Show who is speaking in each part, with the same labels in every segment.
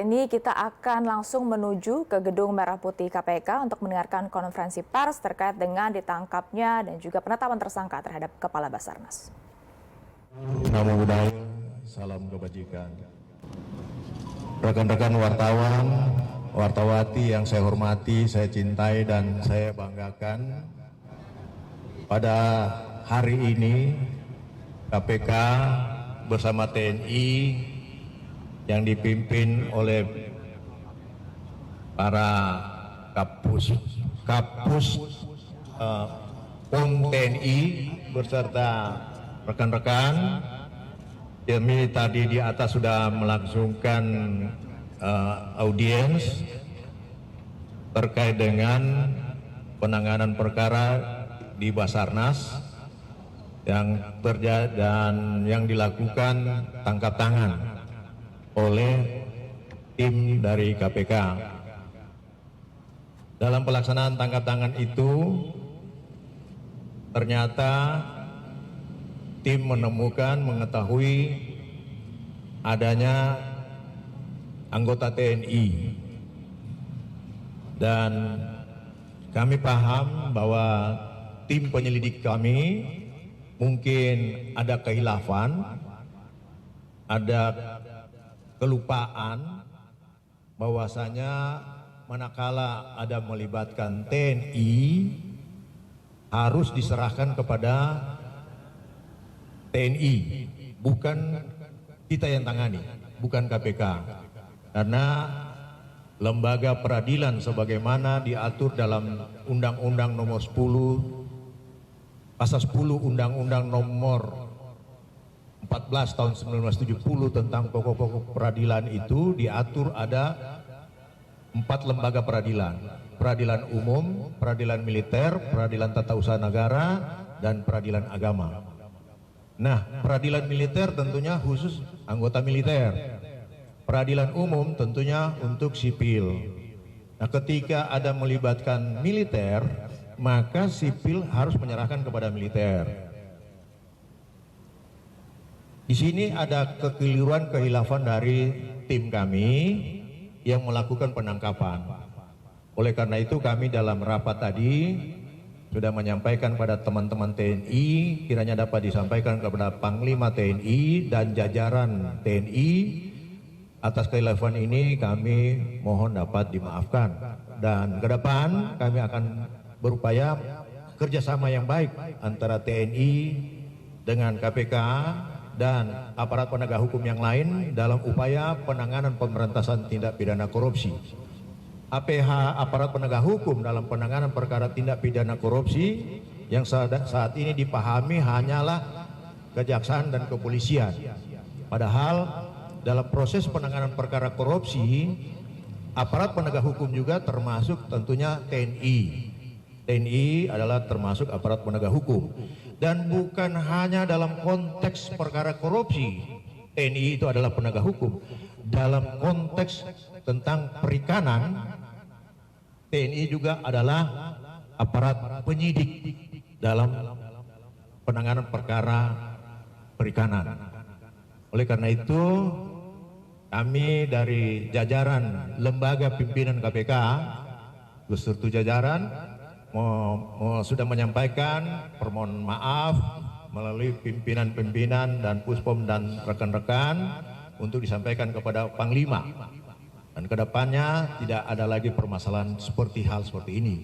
Speaker 1: Ini kita akan langsung menuju ke Gedung Merah Putih KPK untuk mendengarkan konferensi pers terkait dengan ditangkapnya dan juga penetapan tersangka terhadap Kepala Basarnas.
Speaker 2: Namo Buddhaya, salam kebajikan. Rekan-rekan wartawan, wartawati yang saya hormati, saya cintai dan saya banggakan. Pada hari ini KPK bersama TNI yang dipimpin oleh para Kapus POM TNI beserta rekan-rekan. Kami tadi di atas sudah melangsungkan audiens terkait dengan penanganan perkara di Basarnas yang terjadi dan yang dilakukan tangkap tangan oleh tim dari KPK. Dalam pelaksanaan tangkap tangan itu, ternyata tim menemukan, mengetahui adanya anggota TNI. Dan kami paham bahwa tim penyelidik kami mungkin ada kehilafan, ada kelupaan bahwasanya manakala ada melibatkan TNI harus diserahkan kepada TNI, bukan kita yang tangani, bukan KPK. Karena lembaga peradilan sebagaimana diatur dalam Undang-Undang Nomor 10 Pasal 10 Undang-Undang Nomor 14 tahun 1970 tentang pokok-pokok peradilan itu diatur ada 4 lembaga peradilan: peradilan umum, peradilan militer, peradilan tata usaha negara, dan peradilan agama. Nah, peradilan militer tentunya khusus anggota militer, peradilan umum tentunya untuk sipil. Nah, ketika ada melibatkan militer, maka sipil harus menyerahkan kepada militer. Di sini ada kekeliruan, kehilafan dari tim kami yang melakukan penangkapan. Oleh karena itu kami dalam rapat tadi sudah menyampaikan pada teman-teman TNI, kiranya dapat disampaikan kepada Panglima TNI dan jajaran TNI atas kehilafan ini. Kami mohon dapat dimaafkan, dan ke depan kami akan berupaya kerjasama yang baik antara TNI dengan KPK dan aparat penegak hukum yang lain dalam upaya penanganan pemberantasan tindak pidana korupsi. APH, aparat penegak hukum, dalam penanganan perkara tindak pidana korupsi yang saat ini dipahami hanyalah kejaksaan dan kepolisian. Padahal dalam proses penanganan perkara korupsi, aparat penegak hukum juga termasuk tentunya TNI. TNI adalah termasuk aparat penegak hukum. Dan bukan hanya dalam konteks perkara korupsi, TNI itu adalah penegak hukum. Dalam konteks tentang perikanan, TNI juga adalah aparat penyidik dalam penanganan perkara perikanan. Oleh karena itu, kami dari jajaran lembaga pimpinan KPK beserta jajaran sudah menyampaikan permohonan maaf melalui pimpinan-pimpinan dan Puspom dan rekan-rekan untuk disampaikan kepada Panglima, dan kedepannya tidak ada lagi permasalahan seperti hal seperti ini.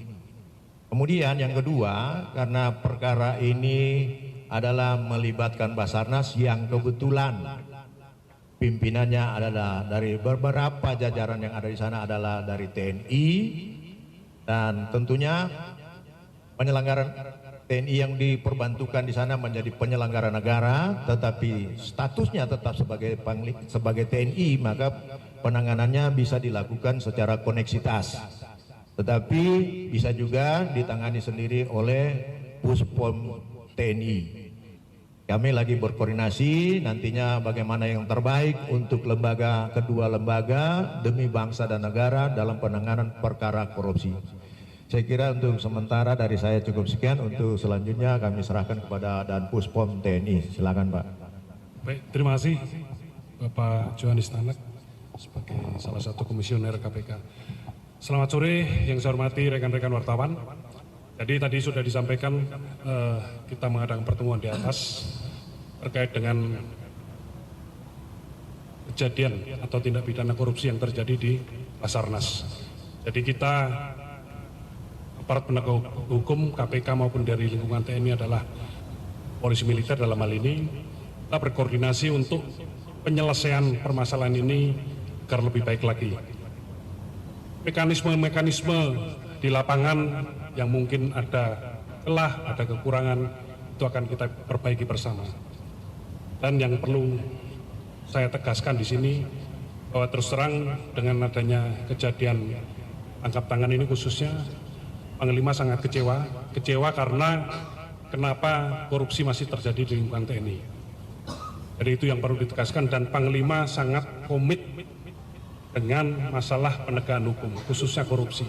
Speaker 2: Kemudian yang kedua, karena perkara ini adalah melibatkan Basarnas yang kebetulan pimpinannya adalah dari beberapa jajaran yang ada di sana adalah dari TNI, dan tentunya penyelenggaraan TNI yang diperbantukan di sana menjadi penyelenggara negara, tetapi statusnya tetap sebagai TNI, maka penanganannya bisa dilakukan secara koneksitas, tetapi bisa juga ditangani sendiri oleh Puspom TNI. Kami lagi berkoordinasi nantinya bagaimana yang terbaik untuk kedua lembaga demi bangsa dan negara dalam penanganan perkara korupsi. Saya kira untuk sementara dari saya cukup sekian. Untuk selanjutnya kami serahkan kepada Dan Puspom TNI. Silakan Pak.
Speaker 3: Baik, terima kasih Bapak Johanis Tanak. sebagai salah satu komisioner KPK. Selamat sore yang saya hormati rekan-rekan wartawan. Jadi tadi sudah disampaikan kita mengadakan pertemuan di atas terkait dengan kejadian atau tindak pidana korupsi yang terjadi di Basarnas. Jadi kita aparat penegak hukum KPK maupun dari lingkungan TNI adalah polisi militer dalam hal ini, kita berkoordinasi untuk penyelesaian permasalahan ini agar lebih baik lagi. Mekanisme-mekanisme di lapangan yang mungkin ada celah, ada kekurangan, itu akan kita perbaiki bersama. Dan yang perlu saya tegaskan di sini bahwa terus terang dengan adanya kejadian tangkap tangan ini khususnya Panglima sangat kecewa karena kenapa korupsi masih terjadi di lingkungan TNI. Jadi itu yang perlu ditegaskan dan Panglima sangat komit dengan masalah penegakan hukum khususnya korupsi.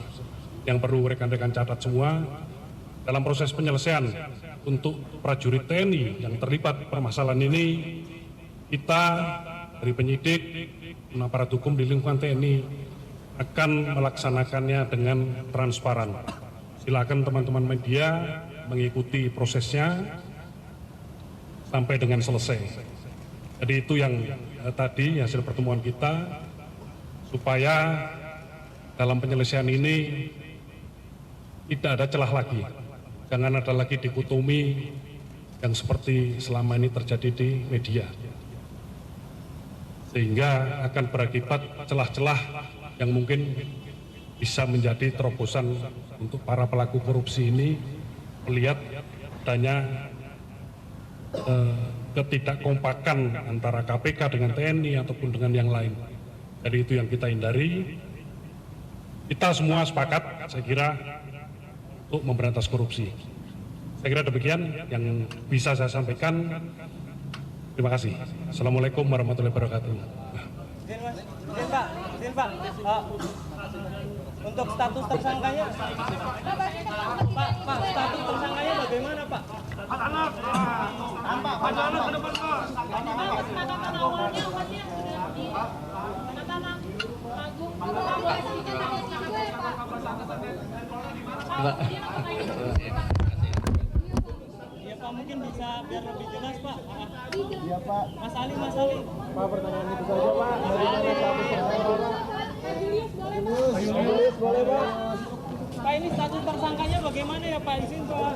Speaker 3: Yang perlu rekan-rekan catat semua dalam proses penyelesaian untuk prajurit TNI yang terlibat permasalahan ini, kita dari penyidik dan aparat hukum di lingkungan TNI akan melaksanakannya dengan transparan. Silakan teman-teman media mengikuti prosesnya sampai dengan selesai. Jadi itu yang tadi hasil pertemuan kita, supaya dalam penyelesaian ini tidak ada celah lagi. Jangan ada lagi dikotomi yang seperti selama ini terjadi di media. Sehingga akan berakibat celah-celah yang mungkin bisa menjadi terobosan untuk para pelaku korupsi ini melihat adanya ketidakkompakan antara KPK dengan TNI ataupun dengan yang lain. Jadi itu yang kita hindari. Kita semua sepakat, saya kira, untuk memberantas korupsi. Saya kira demikian yang bisa saya sampaikan. Terima kasih. Assalamualaikum warahmatullahi wabarakatuh.
Speaker 4: Pak, untuk status tersangkanya, Pak, status tersangkanya bagaimana, Pak? Ya Pak, mungkin bisa biar lebih jelas Pak. Iya Pak. Mas Ali. Pak, pertanyaan itu saja Pak. Bagaimana status tersangka? Julius, boleh Pak? Pak, ini status tersangkanya bagaimana ya Pak? Izin Pak.